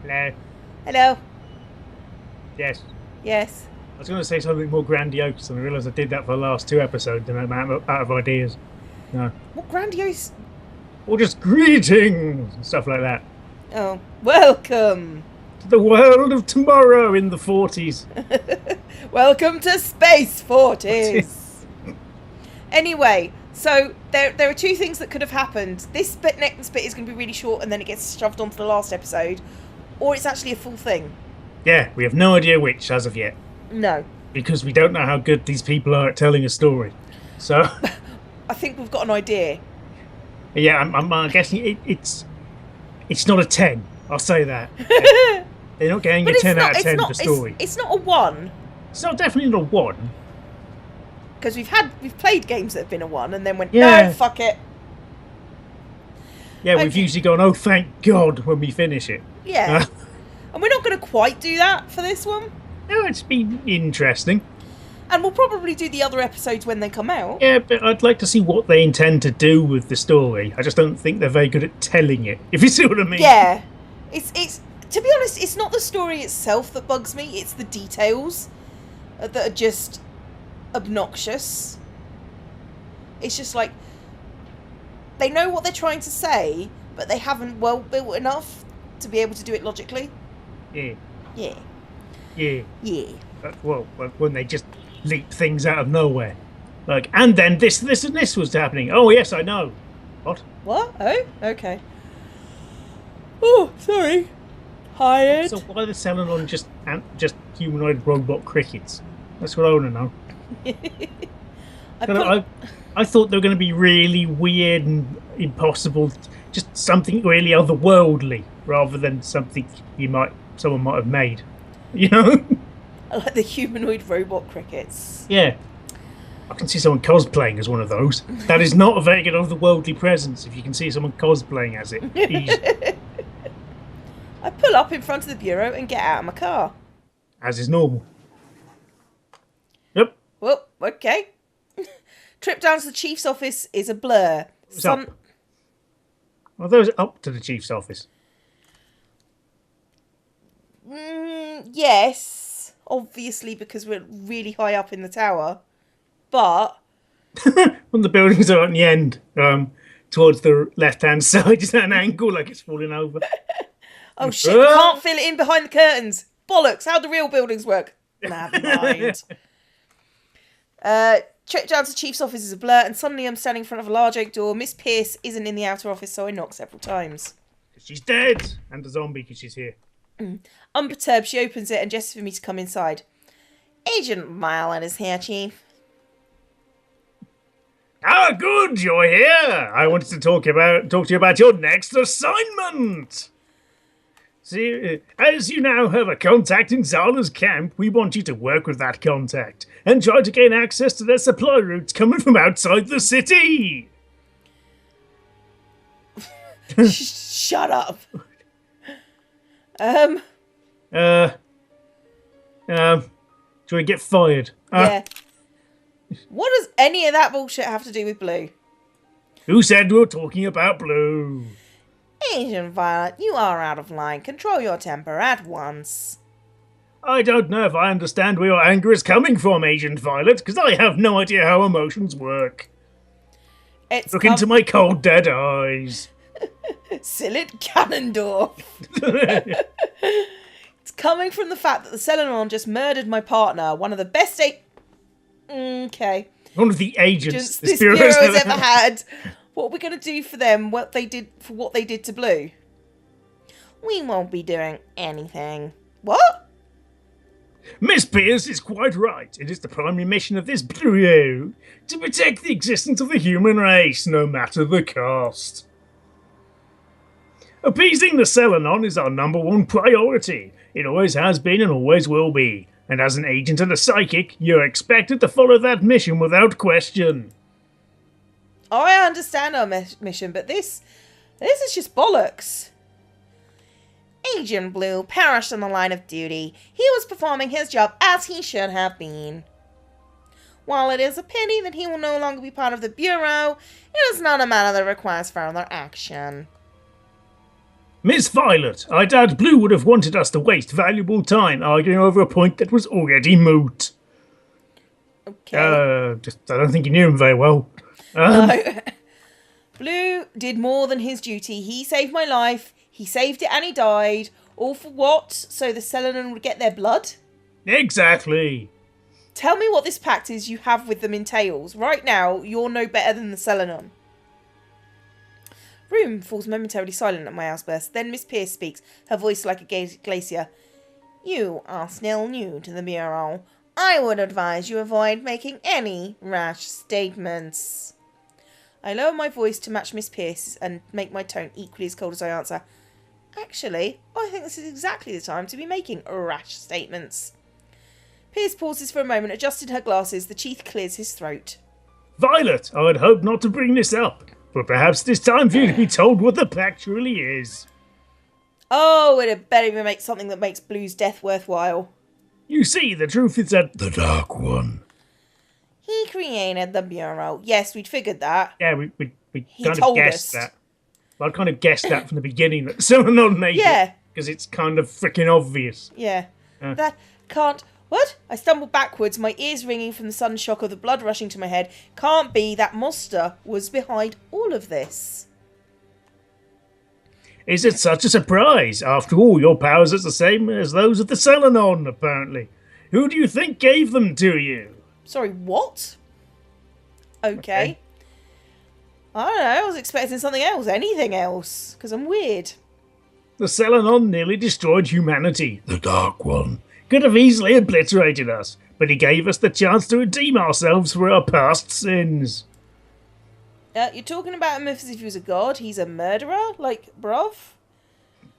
Hello. Hello. Yes. Yes. I was going to say something more grandiose, and I realised I did that for the last two episodes, and I'm out of ideas. No. What grandiose? Or just greetings and stuff like that. Oh, welcome. To the world of tomorrow in the 40s. Welcome to Space Forties. Anyway, so there are two things that could have happened. This next bit is going to be really short, and then it gets shoved onto the last episode, or it's actually a full thing. Yeah, we have no idea which as of yet. No. Because we don't know how good these people are at telling a story. So. I think we've got an idea. Yeah, I'm guessing it's not a 10. I'll say that. They're not getting a 10 out of 10 for story. It's not a 1. It's not definitely not a 1. Because we've played games that have been a 1 and then went, Yeah. no, fuck it. Yeah, we've usually gone, oh, thank God, when we finish it. Yeah. And we're not going to quite do that for this one. No, it's been interesting. And we'll probably do the other episodes when they come out. Yeah, but I'd like to see what they intend to do with the story. I just don't think they're very good at telling it, if you see what I mean. Yeah. It's to be honest, it's not the story itself that bugs me, it's the details that are just obnoxious. It's just like, they know what they're trying to say, but they haven't well built enough to be able to do it logically. Yeah. Yeah. Yeah. Yeah. Well, when they just leap things out of nowhere. Like, and then this and this was happening. Oh, yes, I know. What? What? Oh, okay. Oh, sorry. Hired. So why are they selling on just humanoid robot crickets? That's what I want to know. I thought they were going to be really weird and impossible, just something really otherworldly, rather than something someone might have made. You know? I like the humanoid robot crickets. Yeah. I can see someone cosplaying as one of those. That is not a very good otherworldly presence if you can see someone cosplaying as it. I pull up in front of the bureau and get out of my car. As is normal. Yep. Well, okay. Trip down to the chief's office is a blur. Up? Well, those are up to the chief's office. Yes. Obviously, because we're really high up in the tower. But... when the buildings are on the end, towards the left-hand side, is at an angle like it's falling over. Oh shit, we can't fill it in behind the curtains. Bollocks, how do real buildings work? Never mind. Trip down to Chief's office is a blur, and suddenly I'm standing in front of a large oak door. Miss Pierce isn't in the outer office, so I knock several times. She's dead! And a zombie because she's here. Unperturbed, she opens it and gestures for me to come inside. Agent Violet is here, Chief. Ah, good, you're here! I wanted to talk to you about your next assignment! See, as you now have a contact in Zala's camp, we want you to work with that contact and try to gain access to their supply routes coming from outside the city! Shut up. Do we get fired? Yeah. What does any of that bullshit have to do with Blue? Who said we were talking about Blue? Agent Violet, you are out of line. Control your temper at once. I don't know if I understand where your anger is coming from, Agent Violet, because I have no idea how emotions work. Look into my cold, dead eyes. Silit Ganondorf. It's coming from the fact that the Selenon just murdered my partner, one of the best Okay. One of the agents this bureau has ever had. What are we going to do for them? What they did to Blue? We won't be doing anything. What? Miss Pierce is quite right. It is the primary mission of this bureau to protect the existence of the human race, no matter the cost. Appeasing the Selenon is our #1 priority. It always has been and always will be. And as an agent and a psychic, you're expected to follow that mission without question. Oh, I understand our mission, but this is just bollocks. Agent Blue perished on the line of duty. He was performing his job as he should have been. While it is a pity that he will no longer be part of the Bureau, it is not a matter that requires further action. Miss Violet, I doubt Blue would have wanted us to waste valuable time arguing over a point that was already moot. Okay. I don't think you knew him very well. No. Blue did more than his duty. He saved my life. He saved it and he died. All for what? So the Selenon would get their blood? Exactly. Tell me what this pact is you have with them entails. Right now, you're no better than the Selenon. Room falls momentarily silent at my outburst. Then Miss Pierce speaks, her voice like a glacier. You are still new to the Bureau. I would advise you avoid making any rash statements. I lower my voice to match Miss Pierce and make my tone equally as cold as I answer. Actually, I think this is exactly the time to be making rash statements. Pierce pauses for a moment, adjusting her glasses. The chief clears his throat. Violet, I would hope not to bring this up, but perhaps it's time for you to be told what the pact really is. Oh, it had better even make something that makes Blue's death worthwhile. You see, the truth is that the Dark One. He created the Bureau. Yes, we'd figured that. Yeah, we He kind of told guessed us. that. Well, I kind of guessed that from the beginning that Selenon made it. Because it's kind of freaking obvious. Yeah. That can't... What? I stumbled backwards, my ears ringing from the sudden shock of the blood rushing to my head. Can't be that monster was behind all of this. Is it such a surprise? After all, your powers are the same as those of the Selenon, apparently. Who do you think gave them to you? Sorry, what? Okay. I don't know, I was expecting something else. Anything else. Because I'm weird. The Selenon nearly destroyed humanity. The Dark One could have easily obliterated us, but he gave us the chance to redeem ourselves for our past sins. You're talking about him as if he was a god? He's a murderer? Like, bruv?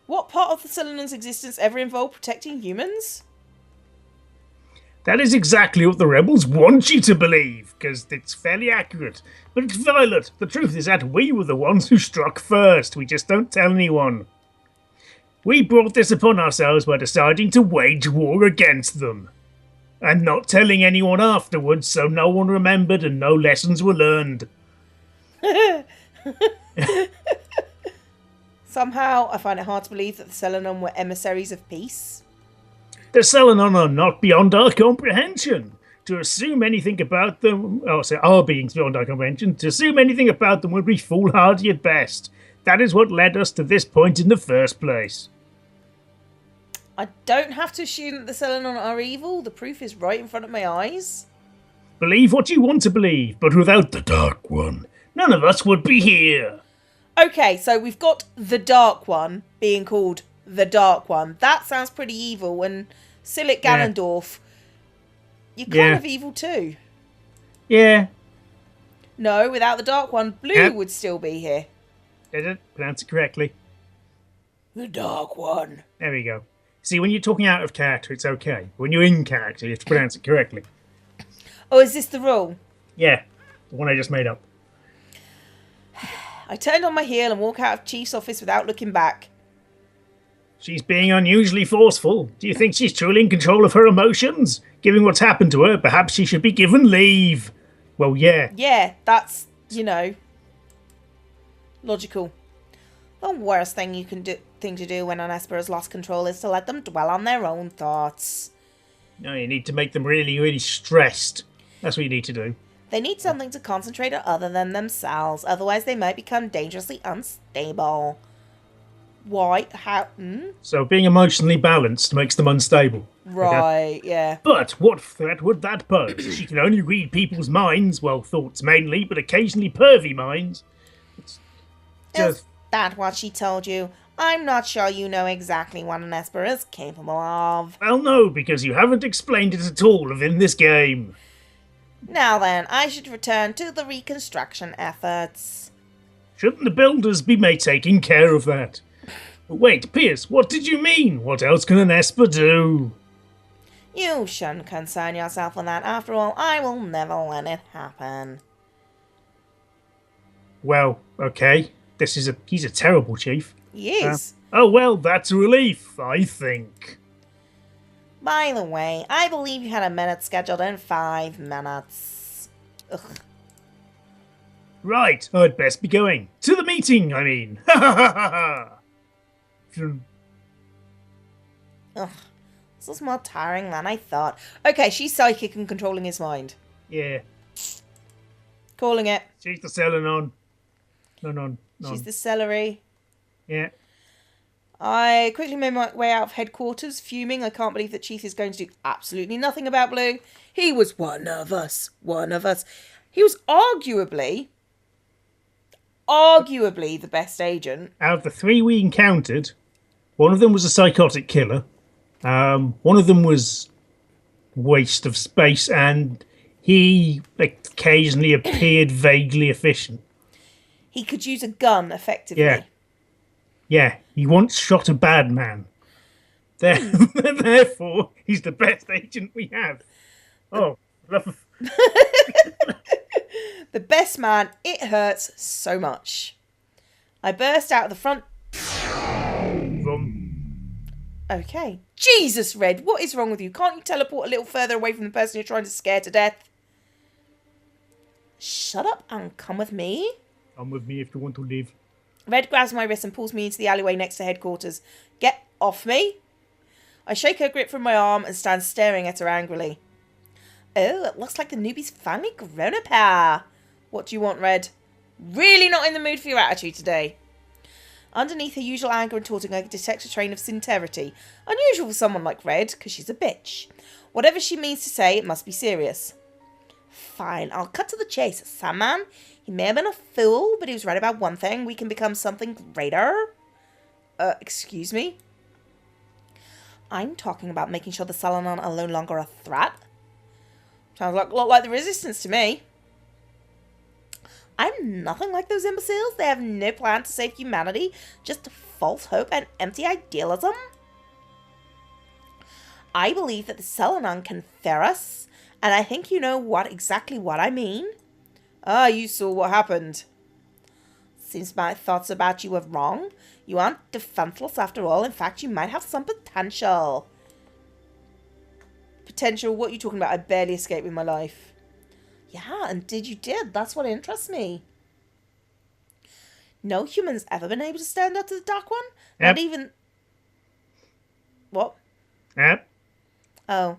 What part of the Selenon's existence ever involved protecting humans? That is exactly what the rebels want you to believe, because it's fairly accurate. But it's Violet. The truth is that we were the ones who struck first. We just don't tell anyone. We brought this upon ourselves by deciding to wage war against them. And not telling anyone afterwards, so no one remembered and no lessons were learned. Somehow, I find it hard to believe that the Selenon were emissaries of peace. The Selenon are not beyond our comprehension. To assume anything about them, our beings beyond our comprehension, to assume anything about them would be foolhardy at best. That is what led us to this point in the first place. I don't have to assume that the Selenon are evil. The proof is right in front of my eyes. Believe what you want to believe, but without the Dark One, none of us would be here. Okay, so we've got the Dark One being called the Dark One. That sounds pretty evil. And Silic Ganondorf, you're kind of evil too. Yeah. No, without the Dark One, Blue would still be here. Did it? Pronounce it correctly. The Dark One. There we go. See, when you're talking out of character, it's okay. When you're in character, you have to pronounce it correctly. Oh, is this the rule? Yeah, the one I just made up. I turned on my heel and walked out of Chief's office without looking back. She's being unusually forceful. Do you think she's truly in control of her emotions? Given what's happened to her, perhaps she should be given leave. Well, yeah. Yeah, that's, logical. The worst thing you can do to do when an Esper has lost control is to let them dwell on their own thoughts. No, you need to make them really, really stressed. That's what you need to do. They need something to concentrate on other than themselves, otherwise they might become dangerously unstable. Why? How? So being emotionally balanced makes them unstable. Right, okay. Yeah. But what threat would that pose? She can only read people's minds, well, thoughts mainly, but occasionally pervy minds. Is that what she told you? I'm not sure you know exactly what an Esper is capable of. Well, no, because you haven't explained it at all within this game. Now then, I should return to the reconstruction efforts. Shouldn't the builders be taking care of that? Wait, Pierce, what did you mean? What else can an Esper do? You shouldn't concern yourself with that. After all, I will never let it happen. Well, okay. He's a terrible chief. He is. Oh, well, that's a relief, I think. By the way, I believe you had a minute scheduled in 5 minutes. Ugh. Right, I'd best be going. To the meeting, I mean. Ha ha ha ha! option. Ugh, this was more tiring than I thought. Okay, she's psychic and controlling his mind. Yeah. Calling it. She's the Selenon. No. She's the celery. Yeah. I quickly made my way out of headquarters, fuming. I can't believe that Chief is going to do absolutely nothing about Blue. He was one of us. He was arguably the best agent. Out of the 3 we encountered, one of them was a psychotic killer. One of them was waste of space, and he occasionally appeared vaguely efficient. He could use a gun effectively. Yeah, he once shot a bad man. Therefore, he's the best agent we have. Oh, love. The best man, it hurts so much. I burst out of the front. Okay. Jesus, Red, what is wrong with you? Can't you teleport a little further away from the person you're trying to scare to death? Shut up and come with me. Come with me if you want to live. Red grabs my wrist and pulls me into the alleyway next to headquarters. Get off me. I shake her grip from my arm and stand staring at her angrily. Oh, it looks like the newbie's finally grown a pair. What do you want, Red? Really not in the mood for your attitude today. Underneath her usual anger and taunting, I detect a train of sincerity. Unusual for someone like Red, because she's a bitch. Whatever she means to say, it must be serious. Fine, I'll cut to the chase, Sandman. He may have been a fool, but he was right about one thing. We can become something greater. Excuse me? I'm talking about making sure the Selenon are no longer a threat. Sounds like a lot like the Resistance to me. I'm nothing like those imbeciles. They have no plan to save humanity, just false hope and empty idealism. I believe that the Selenon can fear us, and I think you know exactly what I mean. Ah, you saw what happened. Seems my thoughts about you were wrong. You aren't defenseless after all. In fact, you might have some potential. Potential? What are you talking about? I barely escaped with my life. Yeah, indeed you did. That's what interests me. No human's ever been able to stand up to the Dark One? Yep. Not even... What? Yep. Oh.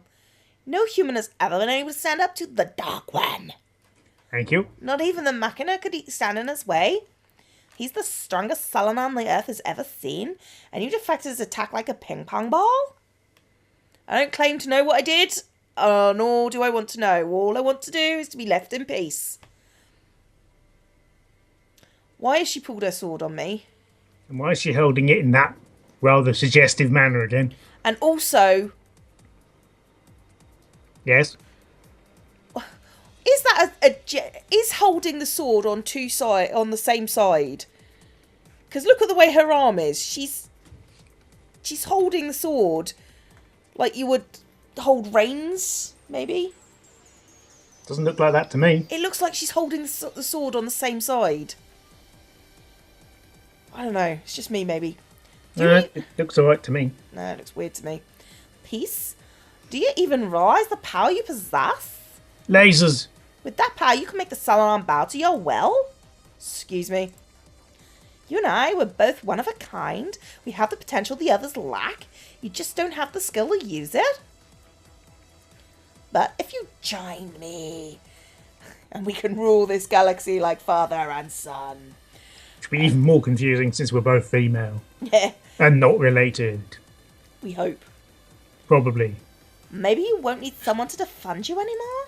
No human has ever been able to stand up to the Dark One. Thank you. Not even the Machina could stand in his way. He's the strongest Selenon the Earth has ever seen, and you deflected his attack like a ping-pong ball? I don't claim to know what I did, nor do I want to know. All I want to do is to be left in peace. Why has she pulled her sword on me? And why is she holding it in that rather suggestive manner again? And also... Yes? Is that is holding the sword on on the same side? Because look at the way her arm is. She's holding the sword like you would hold reins, maybe. Doesn't look like that to me. It looks like she's holding the sword on the same side. I don't know. It's just me, maybe. It looks alright to me. No, it looks weird to me. Peace? Do you even realise the power you possess? Lasers. With that power, you can make the Selenon bow to your will? Excuse me. You and I were both one of a kind. We have the potential the others lack. You just don't have the skill to use it. But if you join me, and we can rule this galaxy like father and son. Which will be even more confusing since we're both female. Yeah. And not related. We hope. Probably. Maybe you won't need someone to defend you anymore?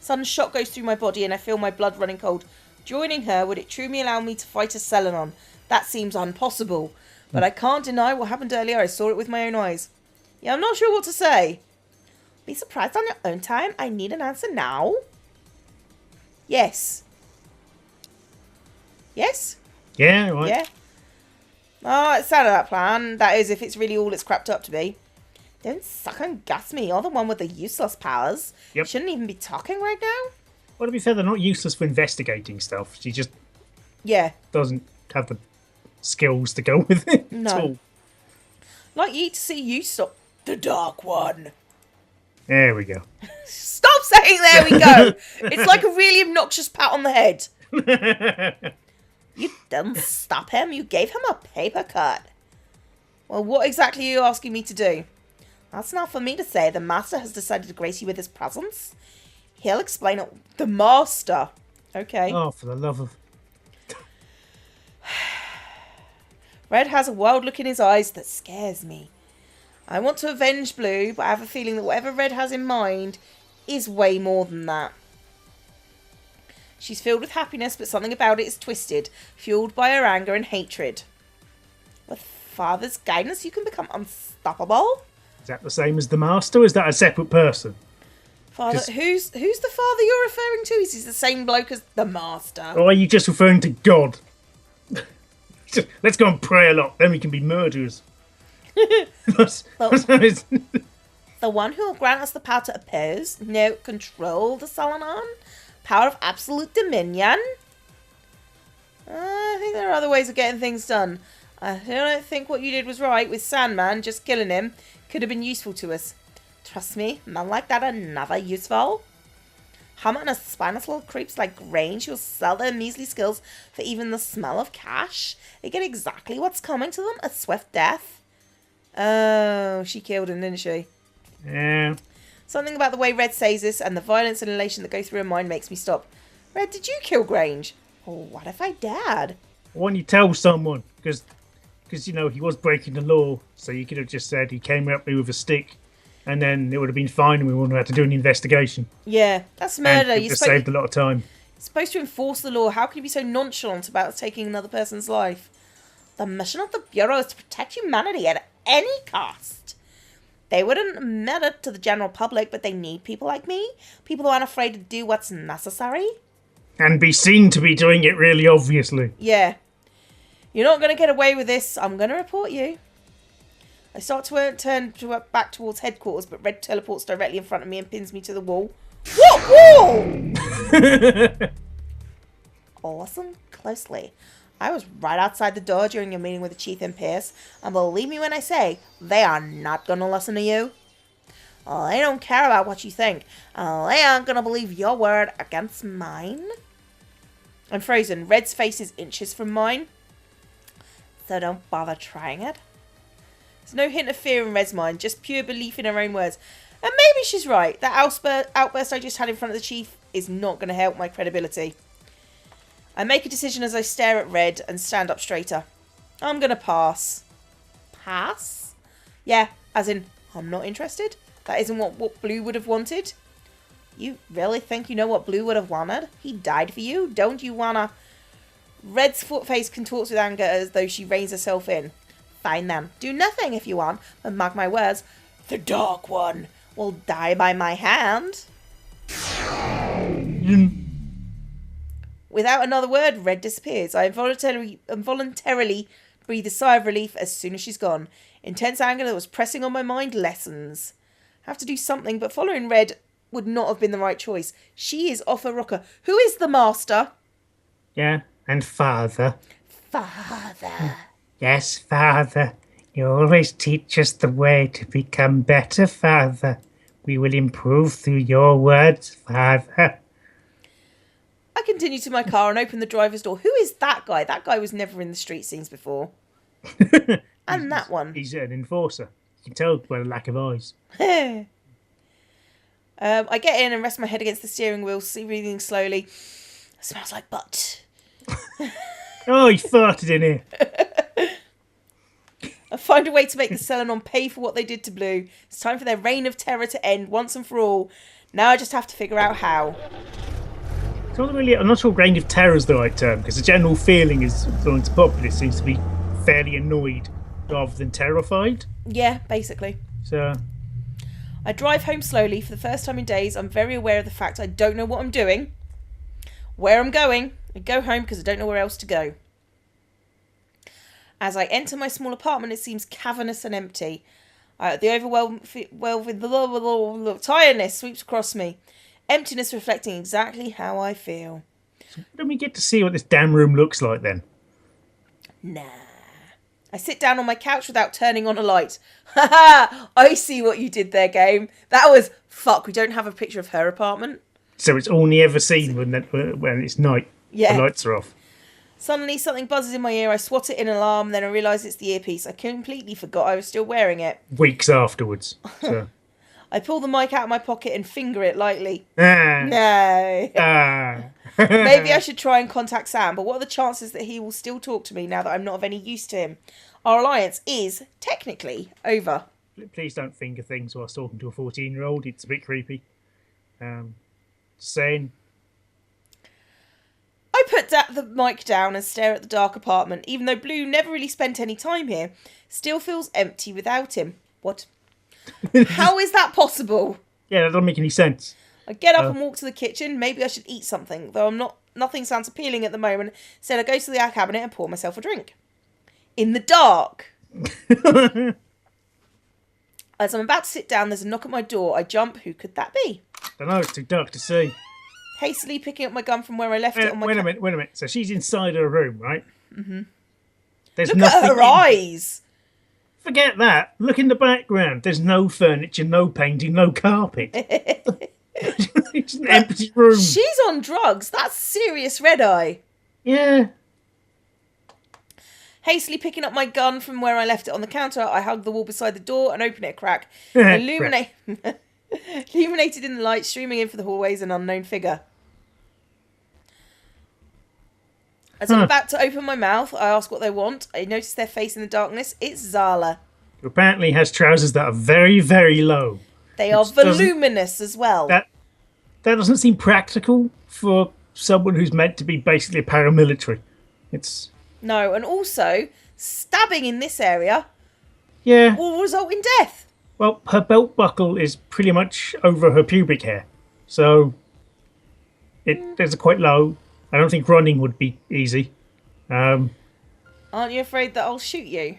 Sudden shock goes through my body and I feel my blood running cold. Joining her, would it truly allow me to fight a Selenon? That seems impossible. But I can't deny what happened earlier. I saw it with my own eyes. Yeah, I'm not sure what to say. Be surprised on your own time. I need an answer now. Yes. Yes? Yeah, right. Yeah. Oh, it sounded that plan. That is, if it's really all it's crapped up to be. Don't suck and gas me. You're the one with the useless powers. Yep. Shouldn't even be talking right now. Well, to be fair, they're not useless for investigating stuff. She just doesn't have the skills to go with it at all. Like you to see you stop the Dark One. There we go. Stop saying there we go. It's like a really obnoxious pat on the head. You didn't stop him. You gave him a paper cut. Well, what exactly are you asking me to do? That's not for me to say. The Master has decided to grace you with his presence. He'll explain it. The Master. Okay. Oh, for the love of... Red has a wild look in his eyes that scares me. I want to avenge Blue, but I have a feeling that whatever Red has in mind is way more than that. She's filled with happiness, but something about it is twisted, fueled by her anger and hatred. With Father's guidance, you can become unstoppable. Is that the same as the Master, or is that a separate person? Father, who's the father you're referring to? Is he the same bloke as the Master? Or are you just referring to God? Let's go and pray a lot, then we can be murderers. The one who will grant us the power to oppose, no, control the Selenon? Power of absolute dominion? I think there are other ways of getting things done. I don't think what you did was right with Sandman. Just killing him could have been useful to us. Trust me, men like that are never useful. Hummer and a spineless little creeps like Grange who'll sell their measly skills for even the smell of cash. They get exactly what's coming to them, a swift death. Oh, she killed him, didn't she? Yeah. Something about the way Red says this and the violence and elation that go through her mind makes me stop. Red, did you kill Grange? Oh, what if I did? Why don't you tell someone? Because you know, he was breaking the law, so you could have just said he came at me with a stick, and then it would have been fine and we wouldn't have had to do an investigation. Yeah, that's murder. You've just saved a lot of time. You're supposed to enforce the law. How can you be so nonchalant about taking another person's life? The mission of the Bureau is to protect humanity at any cost. They wouldn't matter to the general public, but they need people like me. People who aren't afraid to do what's necessary. And be seen to be doing it really obviously. Yeah. You're not going to get away with this. I'm going to report you. I start to turn back towards headquarters, but Red teleports directly in front of me and pins me to the wall. What wall? Listen closely. I was right outside the door during your meeting with the Chief and Pierce, and believe me when I say, they are not going to listen to you. They don't care about what you think, and they aren't going to believe your word against mine. I'm frozen. Red's face is inches from mine, so don't bother trying it. There's no hint of fear in Red's mind, just pure belief in her own words. And maybe she's right. That outburst I just had in front of the Chief is not going to help my credibility. I make a decision as I stare at Red and stand up straighter. I'm going to pass. Pass? Yeah, as in, I'm not interested. That isn't what Blue would have wanted. You really think you know what Blue would have wanted? He died for you. Don't you wanna... Red's foot face contorts with anger as though she reins herself in. Fine then. Do nothing if you want, but mark my words. The Dark One will die by my hand. Without another word, Red disappears. I involuntarily breathe a sigh of relief as soon as she's gone. Intense anger that was pressing on my mind lessens. I have to do something, but following Red would not have been the right choice. She is off her rocker. Who is the Master? Yeah, and Father. Father. Yes, Father. You always teach us the way to become better, Father. We will improve through your words, Father. I continue to my car and open the driver's door. Who is that guy? That guy was never in the street scenes before. And that one. He's an enforcer. You can tell by the lack of eyes. I get in and rest my head against the steering wheel, breathing slowly. It smells like butt. Oh, he farted in here. I find a way to make the Selenon pay for what they did to Blue. It's time for their reign of terror to end once and for all. Now I just have to figure out how. It's not really, I'm not sure reign of terror is the right term, because the general feeling is, amongst the populace, seems to be fairly annoyed rather than terrified. Yeah, basically. So... I drive home slowly. For the first time in days, I'm very aware of the fact I don't know what I'm doing, where I'm going. I go home because I don't know where else to go. As I enter my small apartment, it seems cavernous and empty. The overwhelming tiredness sweeps across me. Emptiness reflecting exactly how I feel. So don't we get to see what this damn room looks like then? Nah. I sit down on my couch without turning on a light. Ha ha! I see what you did there, game. That was... Fuck, we don't have a picture of her apartment. So it's only ever seen when it's night. Yeah. The lights are off. Suddenly, something buzzes in my ear. I swat it in alarm, then I realise it's the earpiece. I completely forgot I was still wearing it. Weeks afterwards. So. I pull the mic out of my pocket and finger it lightly. Ah. No. Ah. Maybe I should try and contact Sam, but what are the chances that he will still talk to me now that I'm not of any use to him? Our alliance is, technically, over. Please don't finger things whilst talking to a 14-year-old. It's a bit creepy. Saying. I put the mic down and stare at the dark apartment. Even though Blue never really spent any time here, still feels empty without him. What? How is that possible? Yeah, that doesn't make any sense. I get up and walk to the kitchen. Maybe I should eat something, though nothing sounds appealing at the moment. Instead, I go to the cabinet and pour myself a drink. In the dark. As I'm about to sit down, there's a knock at my door. I jump. Who could that be? I don't know, it's too dark to see. Hastily picking up my gun from where I left it on my... Wait a minute. So she's inside her room, right? Mm-hmm. There's Look nothing at her eyes! Forget that. Look in the background. There's no furniture, no painting, no carpet. It's an empty room. She's on drugs. That's serious red eye. Yeah. Hastily picking up my gun from where I left it on the counter, I hug the wall beside the door and open it a crack. Illuminated in the light, streaming in from the hallway is an unknown figure. As I'm about to open my mouth, I ask what they want. I notice their face in the darkness. It's Zala. Who apparently has trousers that are very, very low. They are voluminous as well. That doesn't seem practical for someone who's meant to be basically a paramilitary. It's... No, and also, stabbing in this area will result in death. Well, her belt buckle is pretty much over her pubic hair. So, it's quite low. I don't think running would be easy. Aren't you afraid that I'll shoot you?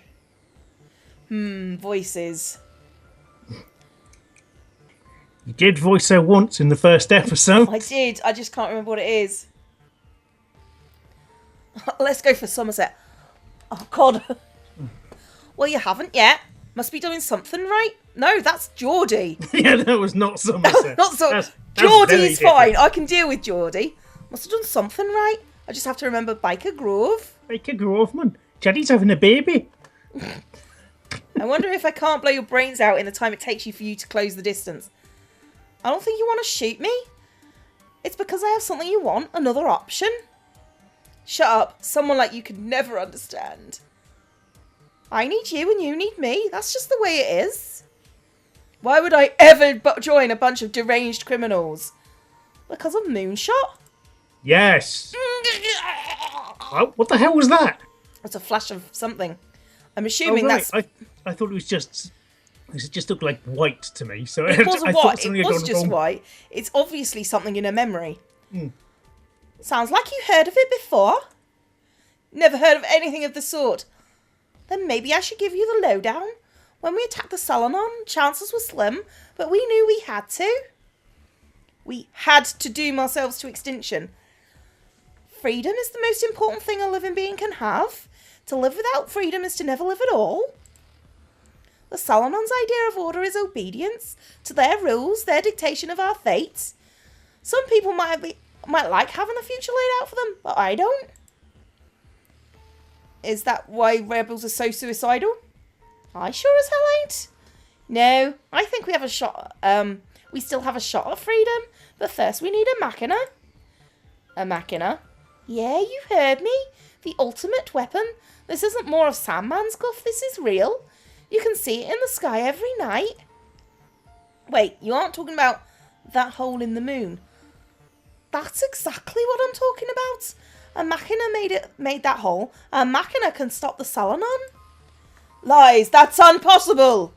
Voices. You did voice her once in the first episode. I did. I just can't remember what it is. Let's go for Somerset. Oh, God. Well, you haven't yet. Must be doing something right. No, that's Geordie. Yeah, that was not Somerset. Not so. That's Geordie is fine. different. I can deal with Geordie. Must have done something right. I just have to remember Baker Grove. Baker Grove, man. Jenny's having a baby. I wonder if I can't blow your brains out in the time it takes you for you to close the distance. I don't think you want to shoot me. It's because I have something you want. Another option. Shut up. Someone like you could never understand. I need you and you need me. That's just the way it is. Why would I ever join a bunch of deranged criminals? Because of Moonshot? Yes. Oh, what the hell was that? It's a flash of something. I'm assuming that's... I thought it was just... It just looked like white to me. So It wasn't white. It was just wrong. white. It's obviously something in her memory. Sounds like you heard of it before. Never heard of anything of the sort. Then maybe I should give you the lowdown. When we attacked the Selenon, chances were slim, but we knew we had to. We had to doom ourselves to extinction. Freedom is the most important thing a living being can have. To live without freedom is to never live at all. The Selenon's idea of order is obedience to their rules, their dictation of our fates. Some people might like having the future laid out for them, but I don't. Is that why rebels are so suicidal? I sure as hell ain't. No, I think we have a shot. We still have a shot at freedom, but first we need a machina. A machina? Yeah, you heard me. The ultimate weapon. This isn't more of Sandman's guff. This is real. You can see it in the sky every night. Wait, you aren't talking about that hole in the moon? That's exactly what I'm talking about. A machina made that hole. A machina can stop the Selenon. Lies. That's impossible.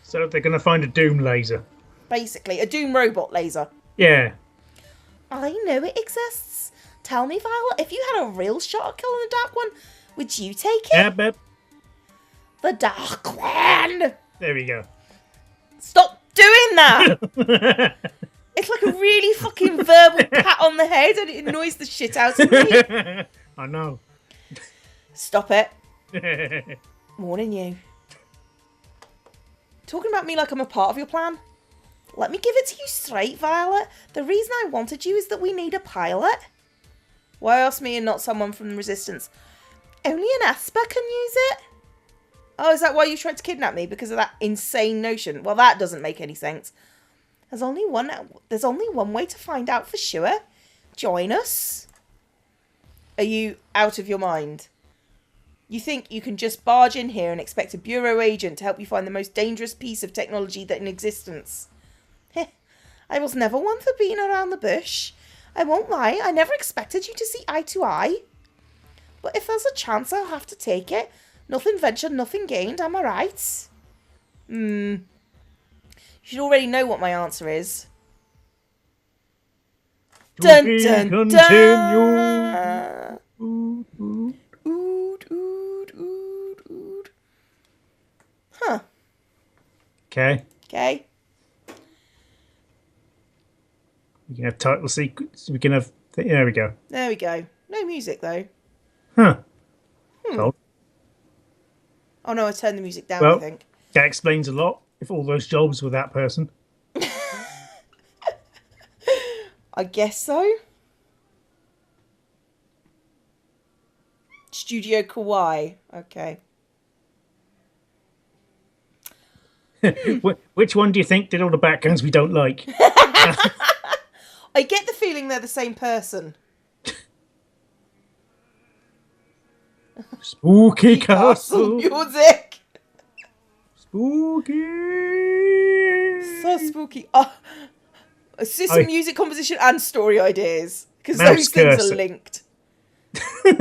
So they're going to find a Doom laser. Basically, a Doom robot laser. Yeah. I know it exists. Tell me, Violet, if you had a real shot at killing the Dark One, would you take it? Yeah, but... The Dark One! There we go. Stop doing that! It's like a really fucking verbal pat on the head and it annoys the shit out of me. I know. Stop it. Warning you. Talking about me like I'm a part of your plan? Let me give it to you straight, Violet. The reason I wanted you is that we need a pilot. Why ask me and not someone from the Resistance? Only an Esper can use it? Oh, is that why you tried to kidnap me? Because of that insane notion? Well, that doesn't make any sense. There's only one way to find out for sure. Join us. Are you out of your mind? You think you can just barge in here and expect a Bureau agent to help you find the most dangerous piece of technology that in existence? I was never one for being around the bush. I won't lie, I never expected you to see eye to eye. But if there's a chance, I'll have to take it. Nothing ventured, nothing gained, am I right? You should already know what my answer is. Dun dun dun! Ood, ood, ood, ood. Huh. Okay. Okay. We can have title sequence. We can have... There we go. There we go. No music, though. Huh. So, Oh, no, I turned the music down, well, I think. that explains a lot. If all those jobs were that person. I guess so. Studio Kawaii. Okay. Which one do you think did all the backgrounds we don't like? I get the feeling they're the same person. Spooky Castle. Music. Spooky. So spooky. Oh, assistant music composition and story ideas. Because Mouse those things cursor. are linked. Look.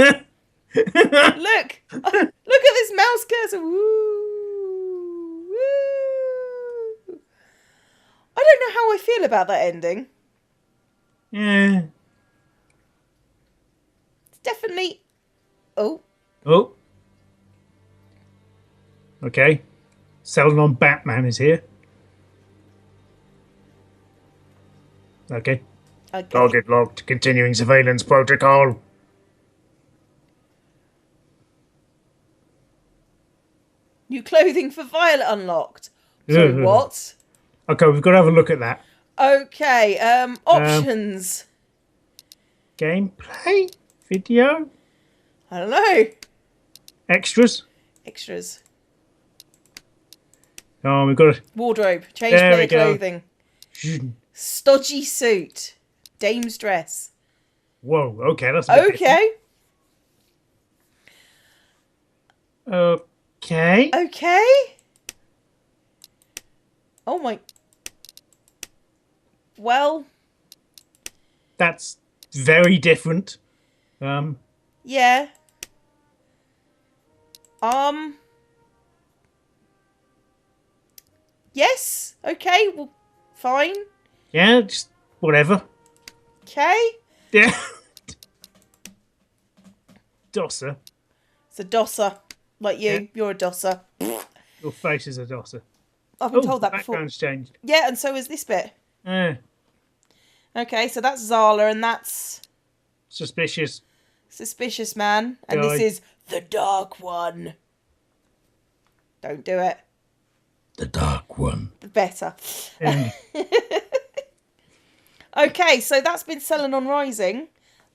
Look at this mouse cursor. Woo. Woo. I don't know how I feel about that ending. Yeah. It's definitely... Oh. Oh. Okay. Selenon Batman is here. Okay. Okay. Target locked. Continuing surveillance protocol. New clothing for Violet unlocked. So what? Okay, we've got to have a look at that. Okay, options. Gameplay? Video? I don't know. Extras? Extras. Oh, we've got to... Wardrobe. Change There player we go. clothing. Stodgy suit. Dame's dress. Whoa, okay, that's a bit Okay. different. Okay. Okay. Oh my... Well... That's very different. Yeah. Yes. Okay. Well, fine. Yeah, just whatever. Okay. Yeah. Dosser. It's a dosser. Like you. Yeah. You're a dosser. Your face is a dosser. I've been told that the before. background's changed. Yeah, and so is this bit. Okay, so that's Zala, and that's Suspicious. Suspicious Man. And this is the Dark One. Don't do it. The Dark One. Better. Okay, so that's been Selenon Rising.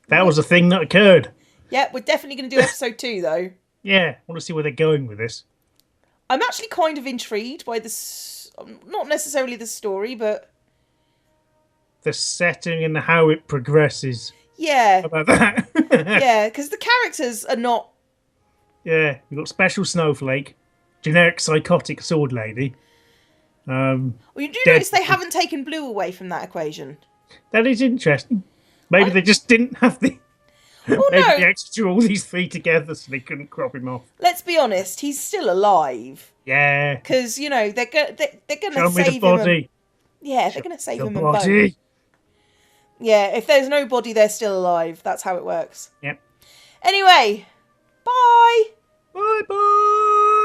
That was a thing that occurred. Yeah, we're definitely going to do episode 2, though. Yeah, I want to see where they're going with this. I'm actually kind of intrigued by this, not necessarily the story, but... The setting and how it progresses. Yeah. How about that? Yeah, because the characters are not... Yeah, you've got Special Snowflake, generic psychotic sword lady. Well, you do notice they haven't taken Blue away from that equation. That is interesting. Maybe they just didn't have the... Oh, Maybe no. they extra all these three together so they couldn't crop him off. Let's be honest, he's still alive. Yeah. Because, you know, they're going Show to me save the body. him. Yeah, they're going to save The him and bone. body. Yeah, if there's no body, they're still alive. That's how it works. Yep. Anyway, bye. Bye-bye.